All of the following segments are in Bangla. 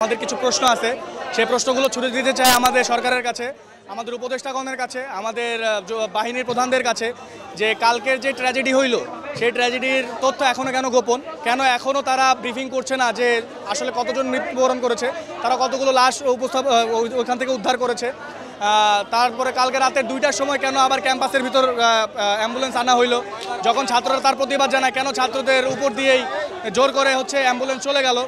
আমাদের কিছু প্রশ্ন আছে, সেই প্রশ্নগুলো ছুড়ে দিতে চাই আমাদের সরকারের কাছে, আমাদের উপদেষ্টাগণের কাছে, আমাদের বাহিনীর প্রধানদের কাছে, যে কালকের যে ট্র্যাজেডি হইল সেই ট্র্যাজেডির তথ্য এখনও কেন গোপন, কেন এখনও তারা ব্রিফিং করছে না যে আসলে কতজন মৃত্যুবরণ করেছে, তারা কতগুলো লাশ ওইখান থেকে উদ্ধার করেছে। তারপরে কালকে রাতের 2টার সময় কেন আবার ক্যাম্পাসের ভিতর অ্যাম্বুলেন্স আনা হইলো, যখন ছাত্ররা তার প্রতিবাদ জানায় কেন ছাত্রদের উপর দিয়েই জোর করে অ্যাম্বুলেন্স চলে গেল।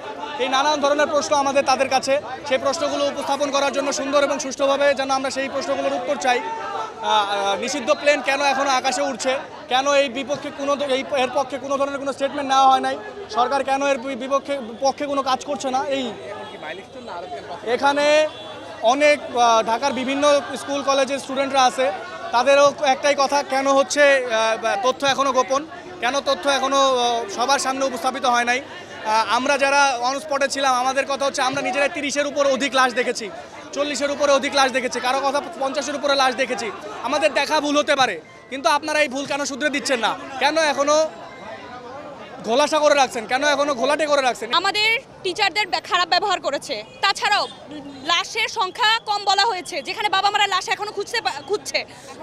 এই নানান ধরনের প্রশ্ন আমাদের তাদের কাছে, সেই প্রশ্নগুলো উপস্থাপন করার জন্য সুন্দর এবং সুষ্ঠুভাবে যেন আমরা সেই প্রশ্নগুলোর উত্তর চাই। নিষিদ্ধ প্লেন কেন এখনও আকাশে উঠছে, কেন এই বিপক্ষে এর পক্ষে কোনো ধরনের কোনো স্টেটমেন্ট নেওয়া হয় নাই, সরকার কেন এর পক্ষে কোনো কাজ করছে না। এখানে অনেক ঢাকার বিভিন্ন স্কুল কলেজের স্টুডেন্টরা আছে, তাদেরও একটাই কথা, কেন তথ্য এখনও গোপন, কেন তথ্য এখনও সবার সামনে উপস্থাপিত হয় নাই। আমরা যারা অন স্পটে ছিলাম আমাদের কথা হচ্ছে আমরা নিজেরা 30-এর উপর অধিক লাশ দেখেছি, 40-এর উপরে অধিক লাশ দেখেছি, কারো কথা 50-এর উপরে লাশ দেখেছি। আমাদের দেখা ভুল হতে পারে, কিন্তু আপনারা এই ভুল কেন শুধরে দিচ্ছেন না, কেন এখনও ঘোলাসা করে রাখছেন, কেন এখনো ঘোলাটে করে রাখছেন? আমাদের টিচারদের খারাপ ব্যবহার করেছে, তাছাড়াও লাশের সংখ্যা কম বলা হয়েছে, যেখানে বাবা মারা লাশ এখনো খুঁজছে,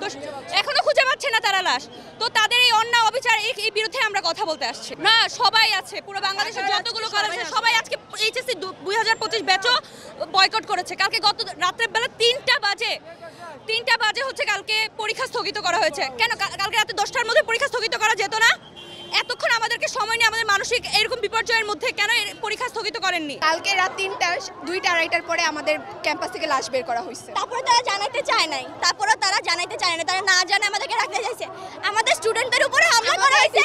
তো এখনো খুঁজে পাচ্ছে না তারা লাশ। তো তাদের এই অন্যায় অবিচার এই বিরুদ্ধে আমরা কথা বলতে আসছি। না, সবাই আছে, পুরো বাংলাদেশের যতগুলো কলেজ সবাই আজকে এইচএসসি 2025 ব্যাচও বয়কট করেছে। কালকে গত রাতের বেলা 3টা বাজে হচ্ছে কালকে পরীক্ষা স্থগিত করা হয়েছে। কেন কালকে রাতে 10টার মধ্যে পরীক্ষা স্থগিত করা যেত না? এতক্ষণ আমাদেরকে সময় নিয়ে আমাদের মানসিক এরকম বিপর্যয়ের মধ্যে কেন পরীক্ষা স্থগিত করেননি? কালকে রাত 3টা 2টা আড়াইটার পরে আমাদের ক্যাম্পাস থেকে লাশ বের করা হয়েছে। তারপরে তারা জানাইতে চায় নাই, তারা না জানে আমাদেরকে রাখতে চাইছে। আমাদের স্টুডেন্টদের উপরে হামলা করা হয়েছে,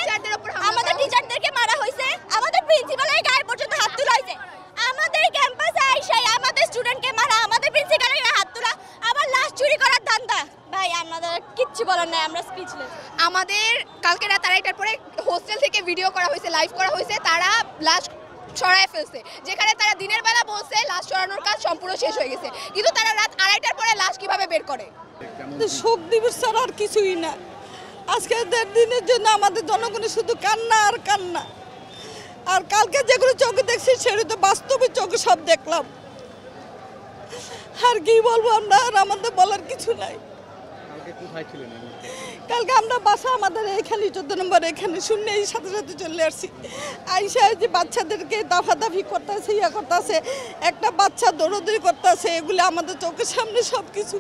আমাদের টিচারদেরকে মারা হয়েছে, আমাদের প্রিন্সিপালের গায়ে পর্যন্ত হাত তোলা হয়েছে। আমাদের ক্যাম্পাসে আইসাই আমাদের স্টুডেন্টকে মারা, আমাদের প্রিন্সিপালের গায়ে হাত তোলা, আবার লাশ চুরি করার ধান্দা। ভাই আমাদের কিচ্ছু বলার নাই, আমরা স্পিচলেস। আমাদের কালকে রাত 2:30টার পরে হোস্টেল থেকে ভিডিও করা হয়েছে, লাইভ করা হয়েছে, তারা লাশ সরায় ফেলছে, যেখানে তারা দিনের বেলা বলছে লাশ সরানোর কাজ সম্পূর্ণ শেষ হয়ে গেছে, কিন্তু তারা রাত 2:30টার পরে লাশ কিভাবে বের করে? শোক দিবস ছাড়া আর কিছুই না। আজকের দিনের জন্য আমাদের জনগণের শুধু কান্না আর কান্না। আর কালকে যেগুলো চোখে দেখছি সেগুলো তো বাস্তবে চোখে সব দেখলাম। আর কি বলবো আমরা, আর আমাদের বলার কিছু নাই। কালকে আমরা বাসা আমাদের এখানে 14 নম্বর এখানে শুনে এই সাথে সাথে চলে আসছি। আইসা যে বাচ্চাদেরকে দাফাদাফি করতেছে, করতেছে, একটা বাচ্চা দৌড়দৌড়ি করতেছে, এগুলো আমাদের চোখের সামনে সব কিছু।